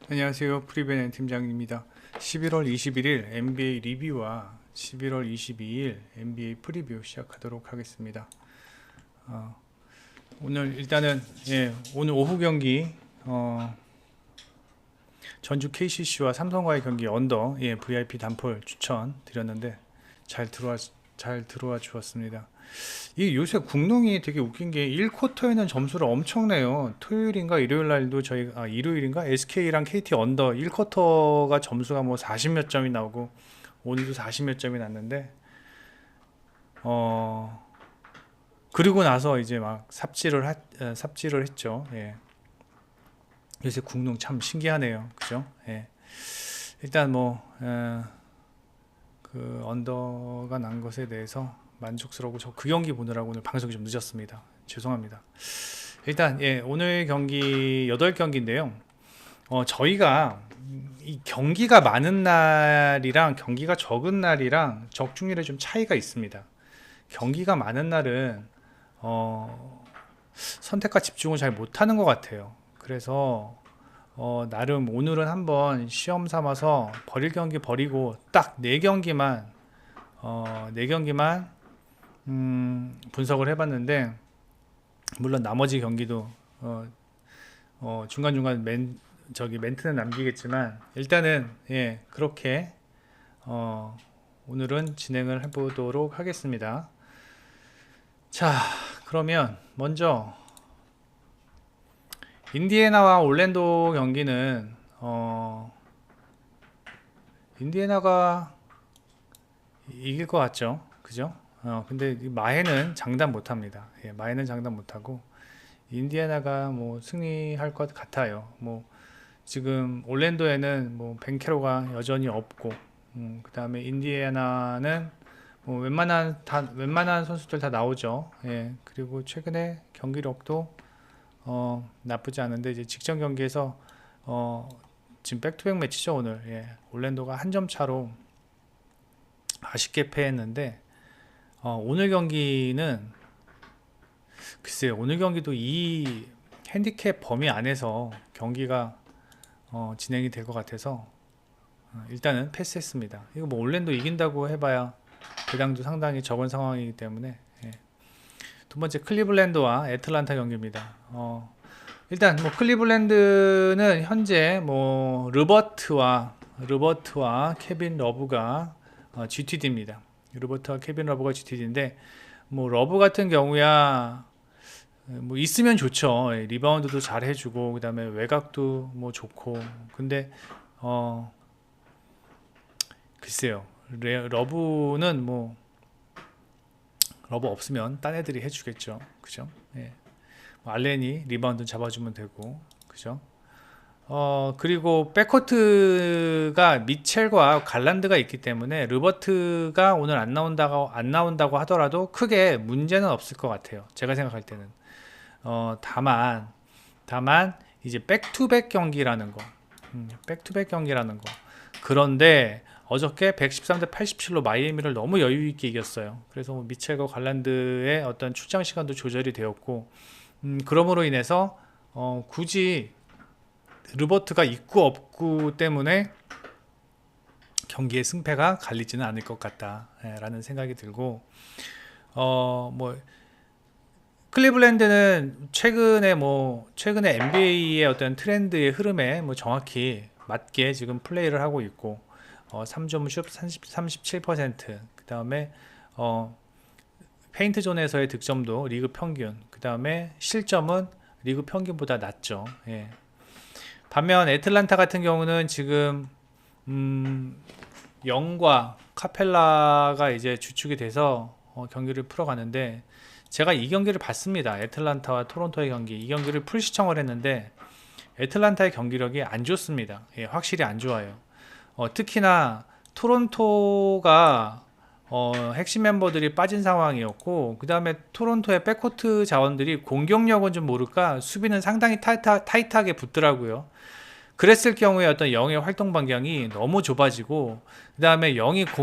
안녕하세요. 프리베넨 팀장입니다. 11월 21일 NBA 리뷰와 11월 22일 NBA 프리뷰 시작하도록 하겠습니다. 오늘 일단은 오늘 오후 경기 전주 KCC와 삼성과의 경기 언더 VIP 단골 추천 드렸는데 잘 들어와 주었습니다. 이 요새 국농이 되게 웃긴 게 1쿼터에는 점수를 엄청 내요. 토요일인가 일요일 날도 일요일인가 SK랑 KT 언더 1쿼터가 점수가 뭐 40 몇 점이 나오고 오늘도 40 몇 점이 났는데 그리고 나서 이제 막 삽질을 했죠. 예. 요새 국농 참 신기하네요. 그죠? 예. 일단 그 언더가 난 것에 대해서 만족스러우고 저 그 경기 보느라고 오늘 방송이 좀 늦었습니다. 죄송합니다. 일단 오늘 경기 8경기인데요. 저희가 이 경기가 많은 날이랑 경기가 적은 날이랑 적중률에 좀 차이가 있습니다. 경기가 많은 날은 선택과 집중을 잘 못하는 것 같아요. 그래서 나름 오늘은 한번 시험 삼아서 버릴 경기 버리고 딱 4경기만 4경기만 분석을 해봤는데, 물론 나머지 경기도 중간중간 멘트는 남기겠지만 일단은 그렇게 오늘은 진행을 해보도록 하겠습니다. 자, 그러면 먼저 인디애나와 올랜도 경기는 인디애나가 이길 것 같죠, 그죠? 근데 마해는 장담 못합니다. 마해는 장담 못하고 인디애나가 뭐 승리할 것 같아요. 뭐 지금 올랜도에는 뭐 벤케로가 여전히 없고, 그 다음에 인디애나는 뭐 웬만한 선수들 다 나오죠. 그리고 최근에 경기력도 나쁘지 않은데 이제 직전 경기에서 지금 백투백 매치죠 오늘. 올랜도가 한 점 차로 아쉽게 패했는데 오늘 경기는 글쎄요, 오늘 경기도 이 핸디캡 범위 안에서 경기가 진행이 될 것 같아서 일단은 패스했습니다. 이거 뭐 올랜도 이긴다고 해봐야 배당도 상당히 적은 상황이기 때문에. 두 번째 클리블랜드와 애틀란타 경기입니다. 일단 뭐 클리블랜드는 현재 뭐 르버트와 케빈 러브가 GTD입니다. 르버트와 케빈 러브가 GTD인데 뭐 러브 같은 경우야 뭐 있으면 좋죠. 리바운드도 잘 해주고 그다음에 외곽도 뭐 좋고. 근데 글쎄요, 러브는 뭐 러브 없으면 딴 애들이 해주겠죠. 그죠? 뭐 알렌이 리바운드 잡아주면 되고, 그죠? 그리고 백코트가 미첼과 갈란드가 있기 때문에 르버트가 오늘 안 나온다고 하더라도 크게 문제는 없을 것 같아요. 제가 생각할 때는. 다만 이제 백투백 경기라는 거. 백투백 경기라는 거. 그런데 어저께 113대 87로 마이애미를 너무 여유 있게 이겼어요. 그래서 뭐 미첼과 갈란드의 어떤 출장 시간도 조절이 되었고, 그러므로 인해서 굳이 르버트가 있고 없고 때문에 경기의 승패가 갈리지는 않을 것 같다라는 생각이 들고, 뭐 클리블랜드는 최근에 NBA의 어떤 트렌드의 흐름에 뭐 정확히 맞게 지금 플레이를 하고 있고, 3점 슛 37%, 그 다음에 페인트 존에서의 득점도 리그 평균, 그 다음에 실점은 리그 평균보다 낮죠. 반면 애틀란타 같은 경우는 지금 영과 카펠라가 이제 주축이 돼서 경기를 풀어가는데, 제가 이 경기를 봤습니다. 애틀란타와 토론토의 경기, 이 경기를 풀 시청을 했는데 애틀란타의 경기력이 안 좋습니다. 확실히 안 좋아요. 특히나 토론토가 핵심 멤버들이 빠진 상황이었고, 그 다음에 토론토의 백코트 자원들이 공격력은 좀 모를까 수비는 상당히 타이트하게 붙더라고요. 그랬을 경우에 어떤 영의 활동 반경이 너무 좁아지고, 그 다음에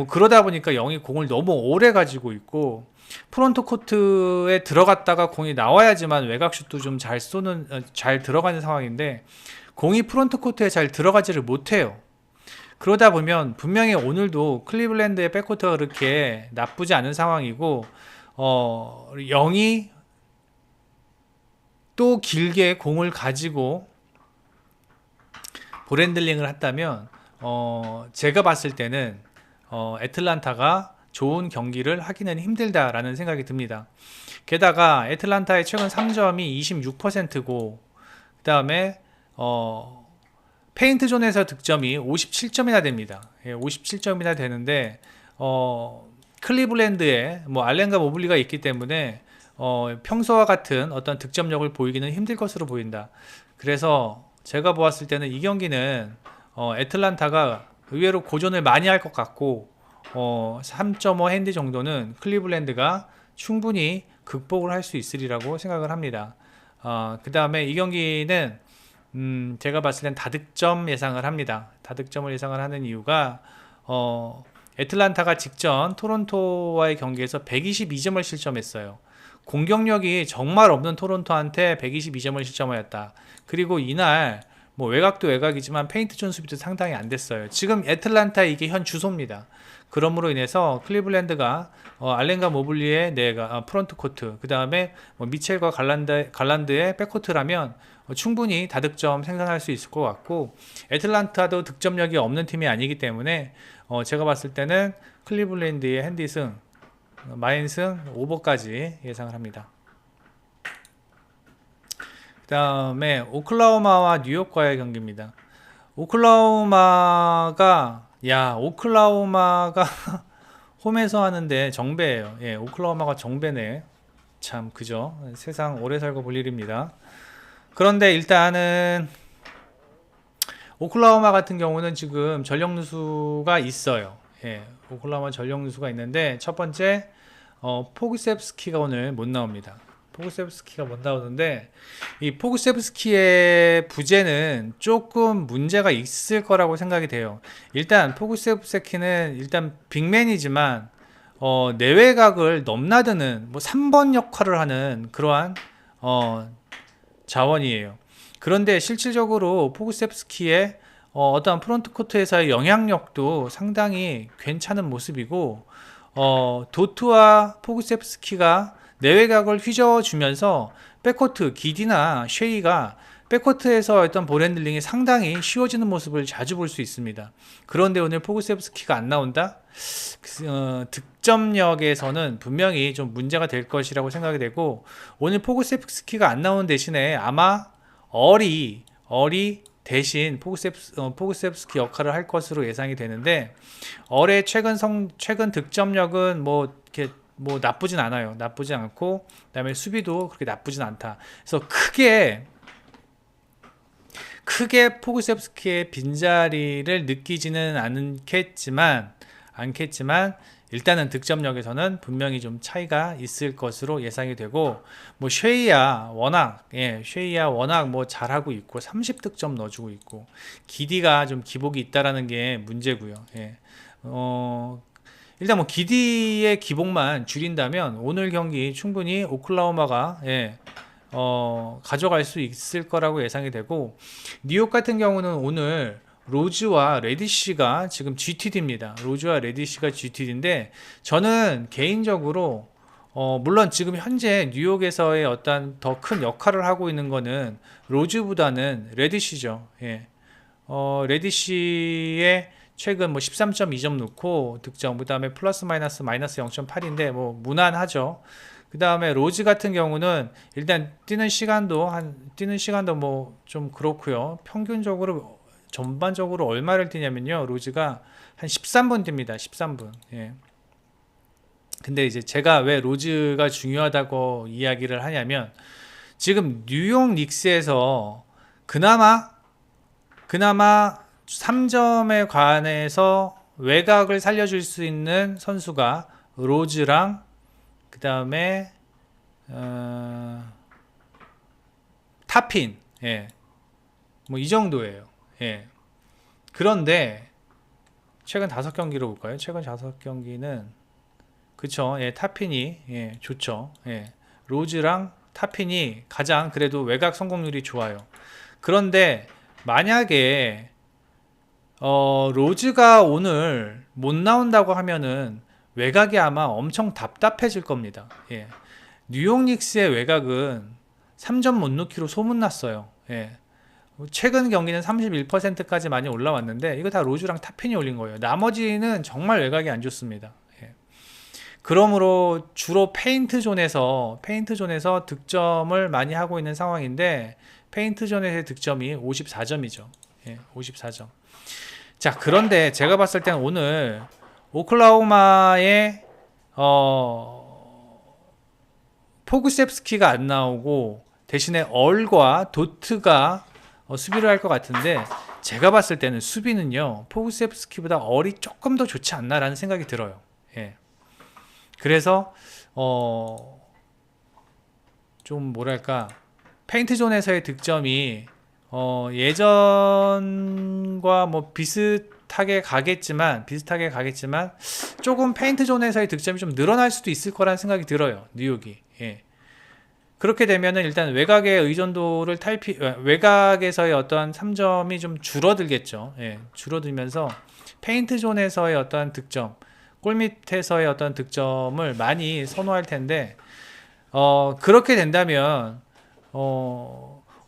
그러다 보니까 영이 공을 너무 오래 가지고 있고, 프론트 코트에 들어갔다가 공이 나와야지만 외곽슛도 좀 잘 들어가는 상황인데, 공이 프론트 코트에 잘 들어가지를 못해요. 그러다 보면 분명히 오늘도 클리블랜드의 백코트가 그렇게 나쁘지 않은 상황이고, 0이 또 길게 공을 가지고 볼핸들링을 했다면, 제가 봤을 때는 애틀란타가 좋은 경기를 하기는 힘들다라는 생각이 듭니다. 게다가 애틀란타의 최근 3점이 26%고, 그 다음에 페인트 존에서 득점이 57점이나 됩니다. 57점이나 되는데 클리블랜드에 뭐 알렌과 모블리가 있기 때문에 평소와 같은 어떤 득점력을 보이기는 힘들 것으로 보인다. 그래서 제가 보았을 때는 이 경기는 애틀란타가 의외로 고전을 많이 할 것 같고 3.5 핸디 정도는 클리블랜드가 충분히 극복을 할 수 있으리라고 생각을 합니다. 그 다음에 이 경기는 제가 봤을 땐 다득점 예상을 합니다. 다득점을 예상을 하는 이유가 애틀란타가 직전 토론토와의 경기에서 122점을 실점했어요. 공격력이 정말 없는 토론토한테 122점을 실점하였다. 그리고 이날 뭐 외곽도 외곽이지만 페인트 존 수비도 상당히 안 됐어요. 지금 애틀란타 이게 현 주소입니다. 그러므로 인해서 클리블랜드가 알렌과 모블리의 프론트 코트, 그 다음에 미첼과 갈란드의 백코트라면 충분히 다득점 생산할 수 있을 것 같고, 애틀란타도 득점력이 없는 팀이 아니기 때문에 제가 봤을 때는 클리블랜드의 핸디승, 마인승 오버까지 예상을 합니다. 그 다음에 오클라호마와 뉴욕과의 경기입니다. 오클라호마가 홈에서 하는데 정배예요. 예, 오클라호마가 정배네. 참 그죠? 세상 오래 살고 볼 일입니다. 그런데 일단은 오클라호마 같은 경우는 지금 전력 누수가 있어요. 예, 오클라호마 전력 누수가 있는데 첫 번째 포구셉스키가 오늘 못 나옵니다. 포구셉스키가 못 나오는데 이 포구셉스키의 부재는 조금 문제가 있을 거라고 생각이 돼요. 일단 포구셉스키는 일단 빅맨이지만 내외곽을 넘나드는 뭐 3번 역할을 하는 그러한 자원이에요. 그런데 실질적으로 포구셉스키의 어떤 프론트 코트에서의 영향력도 상당히 괜찮은 모습이고, 도트와 포구셉스키가 내외곽을 휘저어주면서 백코트 기디나 쉐이가 백코트에서 어떤 볼핸들링이 상당히 쉬워지는 모습을 자주 볼 수 있습니다. 그런데 오늘 포구셉스키가 안 나온다? 득점력에서는 분명히 좀 문제가 될 것이라고 생각이 되고, 오늘 포구셉스키가 안 나오는 대신에 아마 얼이 대신 포구셉스키 역할을 할 것으로 예상이 되는데, 얼의 최근 득점력은 뭐 나쁘진 않아요. 나쁘지 않고, 그다음에 수비도 그렇게 나쁘진 않다. 그래서 크게 포구셉스키의 빈자리를 느끼지는 않겠지만 일단은 득점력에서는 분명히 좀 차이가 있을 것으로 예상이 되고, 뭐 쉐이야 워낙 뭐 잘하고 있고 30득점 넣어주고 있고, 기디가 좀 기복이 있다라는 게 문제고요. 예. 일단 뭐 기디의 기복만 줄인다면 오늘 경기 충분히 오클라호마가 가져갈 수 있을 거라고 예상이 되고, 뉴욕 같은 경우는 오늘 로즈와 레디시가 지금 GTD입니다. 로즈와 레디시가 GTD인데 저는 개인적으로 물론 지금 현재 뉴욕에서의 어떤 더 큰 역할을 하고 있는 거는 로즈보다는 레디시죠. 예. 레디시의 최근 뭐 13.2점 넣고 득점, 그 다음에 플러스 마이너스 0.8인데 뭐 무난하죠. 그 다음에 로즈 같은 경우는 일단 뛰는 시간도 뭐 좀 그렇고요. 평균적으로 전반적으로 얼마를 뛰냐면요, 로즈가 한 13분 뜁니다. 13분. 예. 근데 이제 제가 왜 로즈가 중요하다고 이야기를 하냐면, 지금 뉴욕 닉스에서 그나마 3점에 관해서 외곽을 살려줄 수 있는 선수가 로즈랑 그 다음에 타핀, 예, 뭐 이 정도예요. 예. 그런데 최근 5경기로 볼까요? 최근 5경기는 그쵸, 예, 타핀이 좋죠. 예. 로즈랑 타핀이 가장 그래도 외곽 성공률이 좋아요. 그런데 만약에 로즈가 오늘 못 나온다고 하면은 외곽이 아마 엄청 답답해질 겁니다. 예. 뉴욕 닉스의 외곽은 3점 못 넣기로 소문났어요. 예. 최근 경기는 31%까지 많이 올라왔는데 이거 다 로즈랑 타핀이 올린 거예요. 나머지는 정말 외곽이 안 좋습니다. 예. 그러므로 주로 페인트 존에서 득점을 많이 하고 있는 상황인데 페인트 존에서의 득점이 54점이죠. 예, 54점. 자, 그런데 제가 봤을 때는 오늘 오클라호마의 포구셉스키가 안 나오고 대신에 얼과 도트가 수비를 할 것 같은데 제가 봤을 때는 수비는요 포구셉스키보다 얼이 조금 더 좋지 않나라는 생각이 들어요. 예. 그래서 좀 뭐랄까 페인트 존에서의 득점이 예전과 뭐 비슷하게 가겠지만 조금 페인트 존에서의 득점이 좀 늘어날 수도 있을 거라는 생각이 들어요. 뉴욕이. 예. 그렇게 되면은 일단 외곽의 의존도를 외곽에서의 어떤 3점이 좀 줄어들겠죠. 예. 줄어들면서 페인트 존에서의 어떤 득점, 골 밑에서의 어떤 득점을 많이 선호할 텐데 그렇게 된다면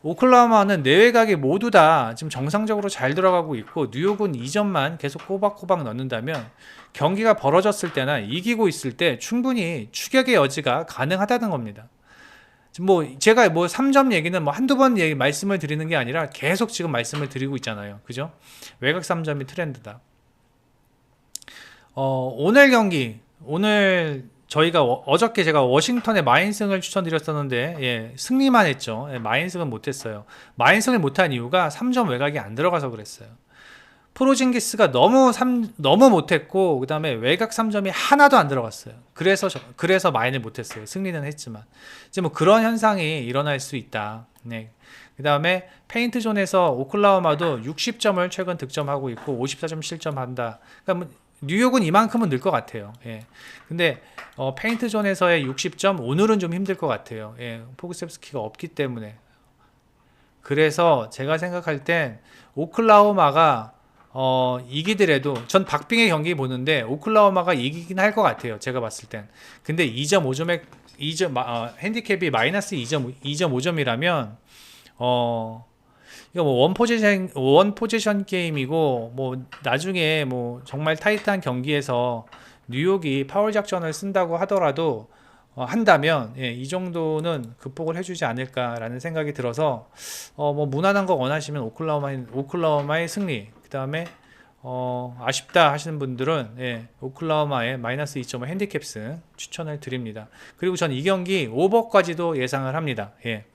오클라호마는 내외곽이 모두 다 지금 정상적으로 잘 들어가고 있고 뉴욕은 2점만 계속 꼬박꼬박 넣는다면 경기가 벌어졌을 때나 이기고 있을 때 충분히 추격의 여지가 가능하다는 겁니다. 뭐 제가 뭐 3점 얘기는 뭐 한두 번 말씀을 드리는 게 아니라 계속 지금 말씀을 드리고 있잖아요. 그죠? 외곽 3점이 트렌드다. 오늘 경기 저희가 어저께 제가 워싱턴의 마인승을 추천드렸었는데 예, 승리만 했죠. 예, 마인승은 못했어요. 마인승을 못한 이유가 3점 외곽이 안 들어가서 그랬어요. 프로징기스가 너무 못했고 그 다음에 외곽 3점이 하나도 안 들어갔어요. 그래서 마인을 못했어요. 승리는 했지만 이제 뭐 그런 현상이 일어날 수 있다. 네. 그 다음에 페인트 존에서 오클라호마도 60점을 최근 득점하고 있고 54점 실점한다. 그러니까 뭐 뉴욕은 이만큼은 늘 것 같아요. 예. 근데 페인트 존에서의 60점 오늘은 좀 힘들 것 같아요. 예. 포구셉스키가 없기 때문에. 그래서 제가 생각할 땐 오클라호마가 이기더라도 전 박빙의 경기 보는데 오클라호마가 이기긴 할 것 같아요. 제가 봤을 땐. 근데 2.5점에 핸디캡이 마이너스 2.5점이라면 이거 뭐 원 포지션 게임이고 뭐 나중에 뭐 정말 타이트한 경기에서 뉴욕이 파울 작전을 쓴다고 하더라도 한다면 예, 이 정도는 극복을 해주지 않을까라는 생각이 들어서 뭐 무난한 거 원하시면 오클라호마의 승리 그 다음에 아쉽다 하시는 분들은 예, 오클라호마의 마이너스 2.5 핸디캡스 추천을 드립니다. 그리고 전 이 경기 오버까지도 예상을 합니다. 예.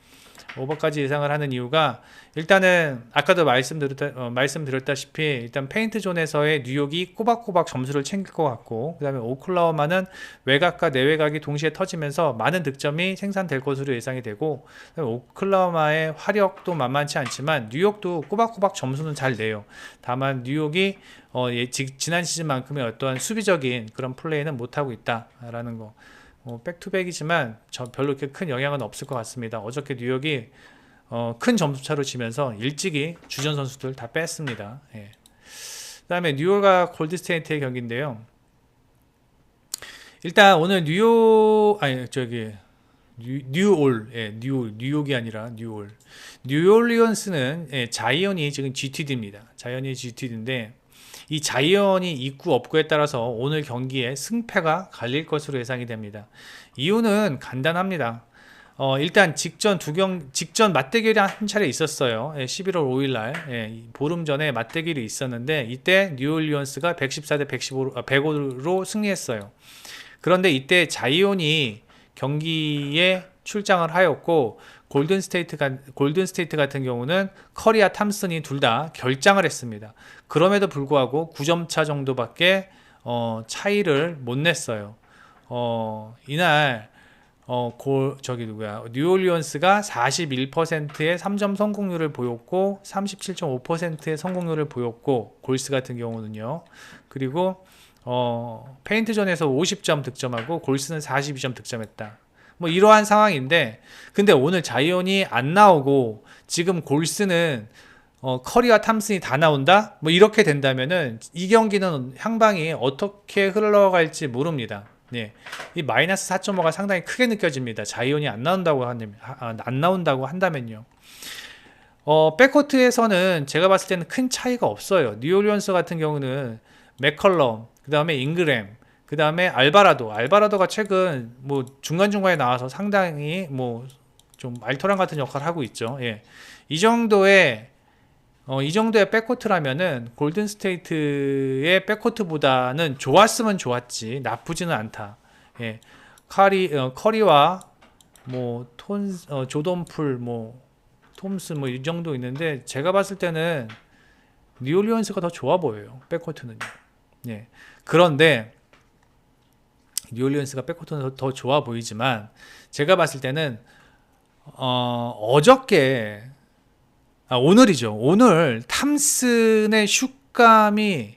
오버까지 예상을 하는 이유가 일단은 아까도 말씀드렸다시피 일단 페인트 존에서의 뉴욕이 꼬박꼬박 점수를 챙길 것 같고 그 다음에 오클라호마는 외곽과 내외곽이 동시에 터지면서 많은 득점이 생산될 것으로 예상이 되고 오클라호마의 화력도 만만치 않지만 뉴욕도 꼬박꼬박 점수는 잘 내요. 다만 뉴욕이 지난 시즌만큼의 어떠한 수비적인 그런 플레이는 못하고 있다라는 거. 백투백이지만 별로 그렇게 큰 영향은 없을 것 같습니다. 어저께 뉴욕이 큰 점수차로 지면서 일찍이 주전 선수들 다 뺐습니다. 예. 그 다음에 뉴욕과 골드스테이트의 경기인데요. 일단 오늘 뉴욕이 아니라 뉴올리언스는 예, 자이언이 지금 GTD입니다. 자이언이 GTD인데 이 자이언이 있고 없고에 따라서 오늘 경기에 승패가 갈릴 것으로 예상이 됩니다. 이유는 간단합니다. 일단 직전 맞대결이 한 차례 있었어요. 11월 5일 날 보름 전에 맞대결이 있었는데 이때 뉴올리언스가 114대 105로 승리했어요. 그런데 이때 자이언이 경기에 출장을 하였고 골든스테이트 같은 경우는 커리와 탐슨이 둘 다 결장을 했습니다. 그럼에도 불구하고 9점 차 정도밖에 차이를 못 냈어요. 이날 뉴올리언스가 41%의 3점 성공률을 보였고 37.5%의 성공률을 보였고 골스 같은 경우는요. 그리고 페인트존에서 50점 득점하고 골스는 42점 득점했다. 뭐 이러한 상황인데 근데 오늘 자이언이 안 나오고 지금 골스는 커리와 탐슨이 다 나온다? 뭐 이렇게 된다면은 이 경기는 향방이 어떻게 흘러갈지 모릅니다. 예. 이 마이너스 4.5가 상당히 크게 느껴집니다. 자이온이 안 나온다고 한다면요. 백코트에서는 제가 봤을 때는 큰 차이가 없어요. 뉴올리언스 같은 경우는 맥컬럼, 그 다음에 잉그램, 그 다음에 알바라도가 최근 뭐 중간중간에 나와서 상당히 뭐 좀 알토란 같은 역할을 하고 있죠. 예. 이 정도의 백코트라면은 골든 스테이트의 백코트보다는 좋았으면 좋았지 나쁘지는 않다. 예. 커리와 뭐 조던 풀, 뭐 톰슨 뭐 이 정도 있는데 제가 봤을 때는 뉴올리언스가 더 좋아 보여요. 백코트는요. 예. 그런데 뉴올리언스가 백코트는 더 좋아 보이지만 제가 봤을 때는 오늘이죠. 오늘 탐슨의 슛감이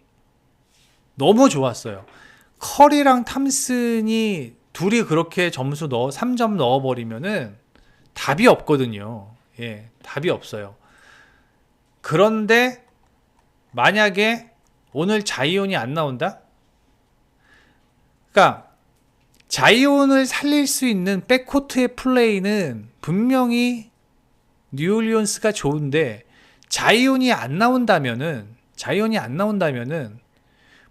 너무 좋았어요. 커리랑 탐슨이 둘이 그렇게 3점 넣어버리면은 답이 없거든요. 예, 답이 없어요. 그런데 만약에 오늘 자이온이 안 나온다? 그러니까 자이온을 살릴 수 있는 백코트의 플레이는 분명히 뉴올리언스가 좋은데 자이온이 안 나온다면은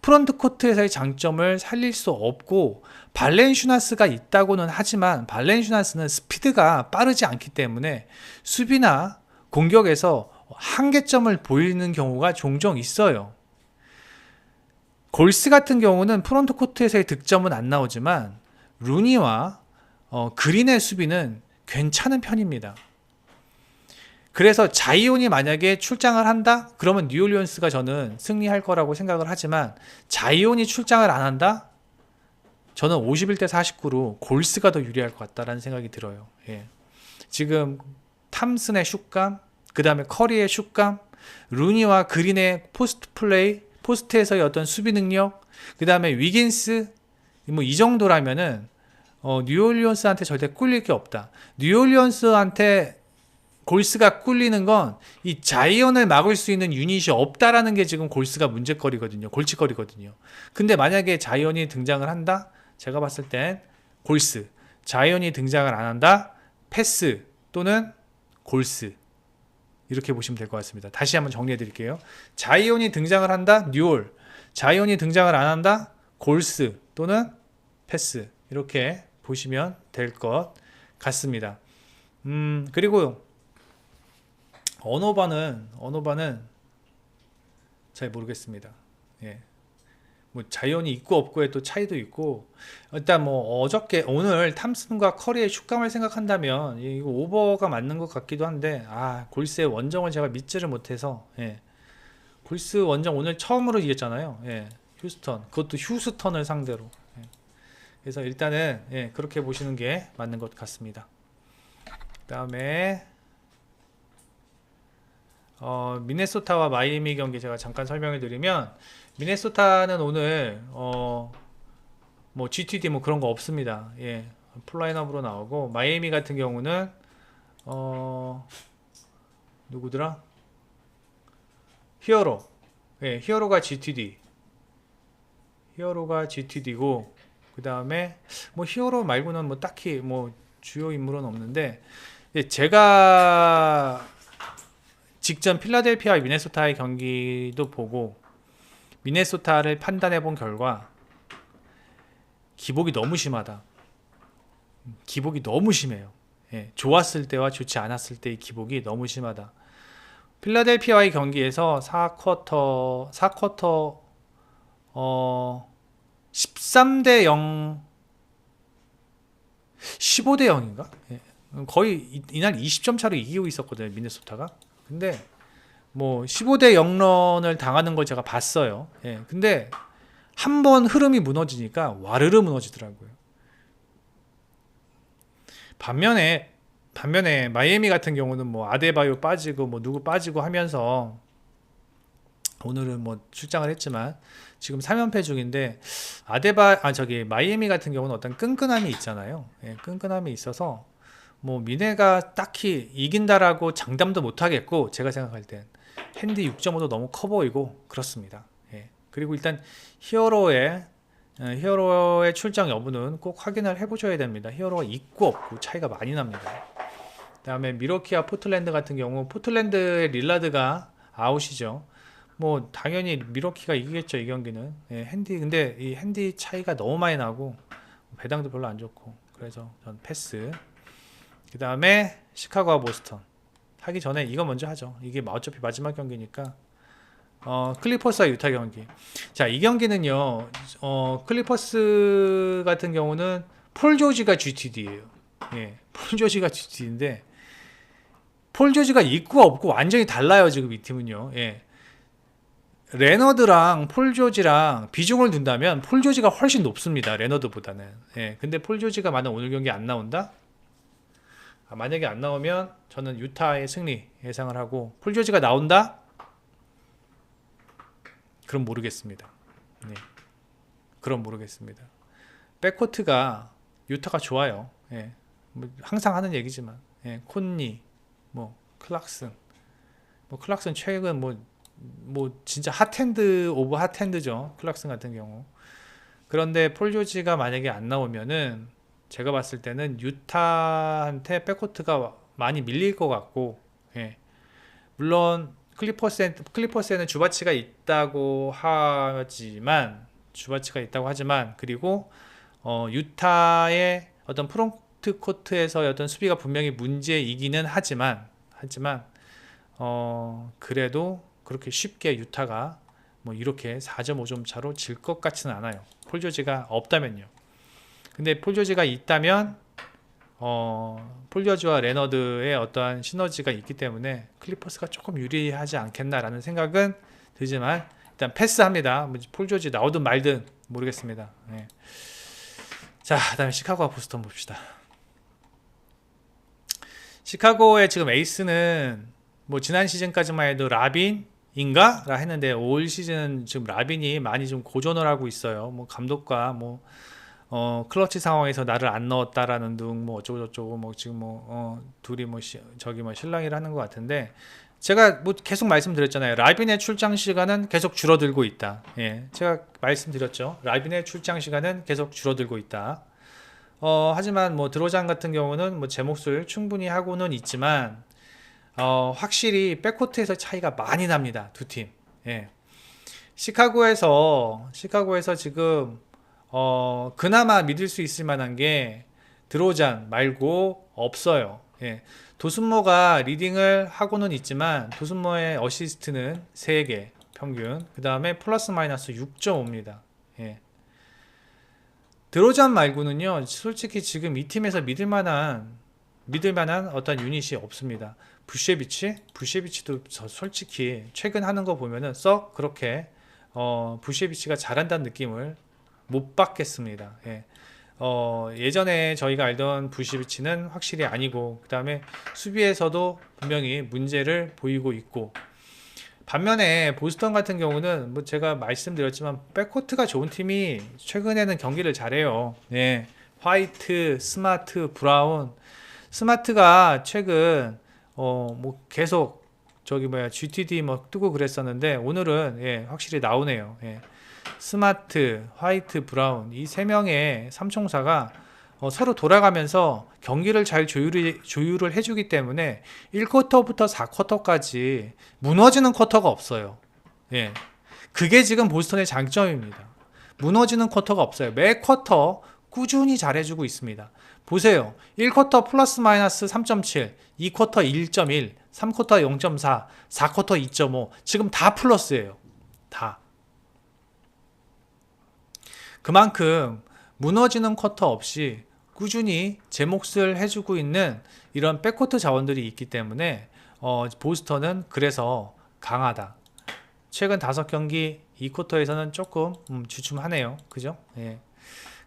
프런트 코트에서의 장점을 살릴 수 없고 발렌슈나스가 있다고는 하지만 발렌슈나스는 스피드가 빠르지 않기 때문에 수비나 공격에서 한계점을 보이는 경우가 종종 있어요. 골스 같은 경우는 프런트 코트에서의 득점은 안 나오지만 루니와 그린의 수비는 괜찮은 편입니다. 그래서 자이온이 만약에 출장을 한다? 그러면 뉴올리언스가 저는 승리할 거라고 생각을 하지만 자이온이 출장을 안 한다? 저는 51대 49로 골스가 더 유리할 것 같다라는 생각이 들어요. 예. 지금 탐슨의 슛감, 그 다음에 커리의 슛감, 루니와 그린의 포스트 플레이, 포스트에서의 어떤 수비 능력, 그 다음에 위긴스, 뭐 이 정도라면은 뉴올리언스한테 절대 꿀릴 게 없다. 뉴올리언스한테 골스가 꿀리는 건 이 자이온을 막을 수 있는 유닛이 없다라는 게 지금 골스가 골칫거리거든요. 근데 만약에 자이온이 등장을 한다? 제가 봤을 땐 골스, 자이온이 등장을 안 한다? 패스 또는 골스, 이렇게 보시면 될 것 같습니다. 다시 한번 정리해 드릴게요. 자이온이 등장을 한다? 뉴올, 자이온이 등장을 안 한다? 골스 또는 패스, 이렇게 보시면 될 것 같습니다. 그리고 언어반은 잘 모르겠습니다. 예. 뭐 자이온이 있고 없고에 또 차이도 있고, 일단 뭐 오늘 탐슨과 커리의 슛감을 생각한다면 이거 오버가 맞는 것 같기도 한데, 골스의 원정을 제가 믿지를 못해서, 예. 골스 원정 오늘 처음으로 이겼잖아요. 예. 그것도 휴스턴을 상대로. 예. 그래서 일단은 그렇게 보시는 게 맞는 것 같습니다. 그 다음에 미네소타와 마이애미 경기 제가 잠깐 설명해 드리면, 미네소타는 오늘 뭐 GTD 뭐 그런 거 없습니다. 예. 풀라인업으로 나오고, 마이애미 같은 경우는 누구더라? 히어로. 예, 히어로가 GTD고, 그 다음에 뭐 히어로 말고는 뭐 딱히 뭐 주요 인물은 없는데, 제가 직전 필라델피아와 미네소타의 경기도 보고 미네소타를 판단해 본 결과 기복이 너무 심하다. 기복이 너무 심해요. 예, 좋았을 때와 좋지 않았을 때의 기복이 너무 심하다. 필라델피아와의 경기에서 4쿼터 13대 0, 15대 0인가? 예, 거의 이날 20점 차로 이기고 있었거든요, 미네소타가. 근데 뭐 15대 0런을 당하는 걸 제가 봤어요. 예, 근데 한번 흐름이 무너지니까 와르르 무너지더라고요. 반면에 마이애미 같은 경우는 뭐 아데바요 빠지고 뭐 누구 빠지고 하면서 오늘은 뭐 출장을 했지만 지금 3연패 중인데, 마이애미 같은 경우는 어떤 끈끈함이 있잖아요. 예, 끈끈함이 있어서 뭐 미네가 딱히 이긴다라고 장담도 못 하겠고, 제가 생각할 땐 핸디 6.5도 너무 커 보이고 그렇습니다. 예. 그리고 일단 히어로의 출장 여부는 꼭 확인을 해보셔야 됩니다. 히어로가 있고 없고 차이가 많이 납니다. 그 다음에 미러키와 포틀랜드 같은 경우, 포틀랜드의 릴라드가 아웃이죠. 뭐 당연히 미러키가 이기겠죠, 이 경기는. 예, 근데 이 핸디 차이가 너무 많이 나고 배당도 별로 안 좋고, 그래서 전 패스. 그 다음에 시카고와 보스턴 하기 전에 이거 먼저 하죠. 이게 어차피 마지막 경기니까. 클리퍼스와 유타 경기. 자, 이 경기는요, 클리퍼스 같은 경우는 폴 조지가 GTD예요. 예, 폴 조지가 GTD인데 폴 조지가 있고 없고 완전히 달라요, 지금 이 팀은요. 예. 레너드랑 폴 조지랑 비중을 둔다면 폴 조지가 훨씬 높습니다, 레너드보다는. 예. 근데 폴 조지가 만약 오늘 경기 안 나온다? 만약에 안 나오면 저는 유타의 승리 예상을 하고, 폴 조지가 나온다? 그럼 모르겠습니다. 네. 그럼 모르겠습니다. 백코트가 유타가 좋아요. 예. 뭐 항상 하는 얘기지만, 예. 콘니, 뭐 클락슨, 클락슨 최근 뭐 진짜 핫핸드 오브 핫핸드죠, 클락슨 같은 경우. 그런데 폴 조지가 만약에 안 나오면은 제가 봤을 때는 유타한테 백코트가 많이 밀릴 것 같고, 예. 물론 클리퍼스에는 주바치가 있다고 하지만, 그리고 유타의 어떤 프론트 코트에서의 어떤 수비가 분명히 문제이기는 하지만 그래도 그렇게 쉽게 유타가 뭐 이렇게 4.5점 차로 질 것 같지는 않아요, 폴 조지가 없다면요. 근데 폴 조지가 있다면 폴 조지와 레너드의 어떠한 시너지가 있기 때문에 클리퍼스가 조금 유리하지 않겠나라는 생각은 들지만, 일단 패스합니다. 폴 조지 나오든 말든 모르겠습니다. 네. 자, 그다음에 시카고와 보스턴 봅시다. 시카고의 지금 에이스는 뭐 지난 시즌까지만 해도 라빈인가? 라 했는데, 올 시즌은 지금 라빈이 많이 좀 고전을 하고 있어요. 뭐 감독과 클러치 상황에서 나를 안 넣었다라는 등 뭐 어쩌고저쩌고 지금 둘이 실랑이를 하는 것 같은데, 제가 뭐 계속 말씀드렸잖아요. 라빈의 출장 시간은 계속 줄어들고 있다. 예, 제가 말씀드렸죠. 라빈의 출장 시간은 계속 줄어들고 있다. 하지만 드로잔 같은 경우는 제 몫을 충분히 하고는 있지만, 확실히 백코트에서 차이가 많이 납니다, 두 팀. 예. 시카고에서 지금 그나마 믿을 수 있을 만한 게 드로잔 말고 없어요. 예. 도슨모가 리딩을 하고는 있지만 도슨모의 어시스트는 3개 평균, 그 다음에 플러스 마이너스 6.5입니다. 예. 드로잔 말고는요, 솔직히 지금 이 팀에서 믿을 만한 어떤 유닛이 없습니다. 부셰비치도 솔직히 최근 하는 거 보면은 썩 그렇게 부셰비치가 잘한다는 느낌을 못 받겠습니다. 예. 예전에 저희가 알던 부셰비치는 확실히 아니고, 그 다음에 수비에서도 분명히 문제를 보이고 있고, 반면에 보스턴 같은 경우는 제가 말씀드렸지만 백코트가 좋은 팀이 최근에는 경기를 잘해요. 예. 화이트, 스마트, 브라운. 스마트가 최근 계속 GTD 뜨고 그랬었는데, 오늘은 확실히 나오네요. 예. 스마트, 화이트, 브라운, 이 3명의 삼총사가 서로 돌아가면서 경기를 잘 조율을 해주기 때문에 1쿼터부터 4쿼터까지 무너지는 쿼터가 없어요. 예. 그게 지금 보스턴의 장점입니다. 무너지는 쿼터가 없어요. 매 쿼터 꾸준히 잘해주고 있습니다. 보세요. 1쿼터 플러스 마이너스 3.7, 2쿼터 1.1, 3쿼터 0.4, 4쿼터 2.5, 지금 다 플러스예요. 다. 그만큼 무너지는 쿼터 없이 꾸준히 제 몫을 해주고 있는 이런 백코트 자원들이 있기 때문에 보스턴은 그래서 강하다. 최근 5경기 2쿼터에서는 조금 주춤하네요. 그죠? 예.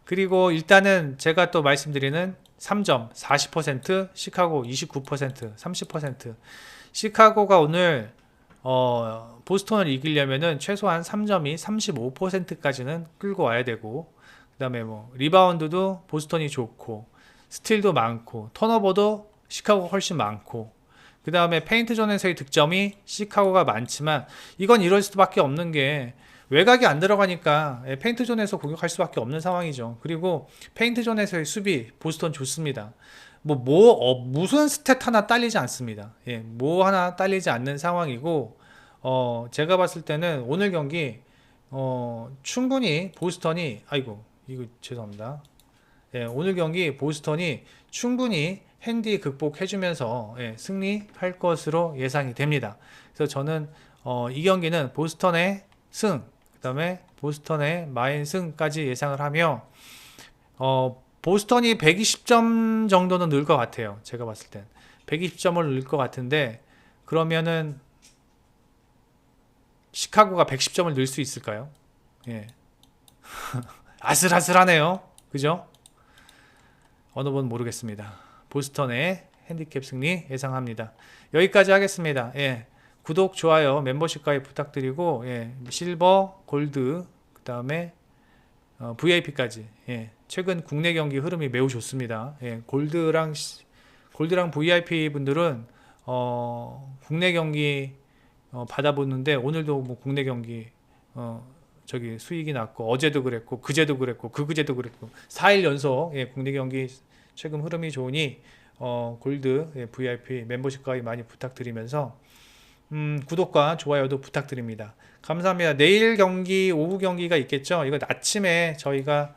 그리고 일단은 제가 또 말씀드리는 3점 40%, 시카고 29%, 30%. 시카고가 오늘 보스턴을 이기려면은 최소한 3점이 35%까지는 끌고 와야 되고, 그 다음에 리바운드도 보스턴이 좋고, 스틸도 많고 턴오버도 시카고가 훨씬 많고 그 다음에 페인트존에서의 득점이 시카고가 많지만 이건 이럴 수밖에 없는 게 외곽이 안 들어가니까 페인트존에서 공격할 수밖에 없는 상황이죠. 그리고 페인트존에서의 수비 보스턴 좋습니다. 무슨 스탯 하나 딸리지 않습니다. 예, 뭐 하나 딸리지 않는 상황이고 제가 봤을 때는 오늘 경기 충분히 보스턴이 아이고 이거 죄송합니다. 예, 오늘 경기 보스턴이 충분히 핸디 극복해주면서 승리할 것으로 예상이 됩니다. 그래서 저는 이 경기는 보스턴의 승, 그 다음에 보스턴의 마인 승까지 예상을 하며 보스턴이 120점 정도는 늘 것 같아요. 제가 봤을 땐 120점을 늘 것 같은데 그러면은 시카고가 110점을 늘 수 있을까요? 예. 아슬아슬하네요. 그죠? 어느 분 모르겠습니다. 보스턴의 핸디캡 승리 예상합니다. 여기까지 하겠습니다. 예. 구독, 좋아요, 멤버십 가입 부탁드리고 실버, 골드, 그 다음에 VIP까지 최근 국내 경기 흐름이 매우 좋습니다. 골드랑 VIP 분들은 국내 경기 받아보는데 오늘도 뭐 국내 경기 저기 수익이 났고 어제도 그랬고 그제도 그랬고 그제도 그랬고 4일 연속 국내 경기 최근 흐름이 좋으니 골드 VIP 멤버십 가입 많이 부탁드리면서 구독과 좋아요도 부탁드립니다. 감사합니다. 내일 경기 오후 경기가 있겠죠. 이건 아침에 저희가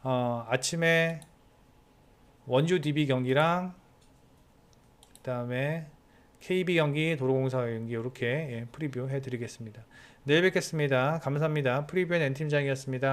아침에 원주 DB 경기랑 그 다음에 KB 경기 도로공사 경기 이렇게 프리뷰 해드리겠습니다. 내일 뵙겠습니다. 감사합니다. 프리뷰의 N팀장이었습니다.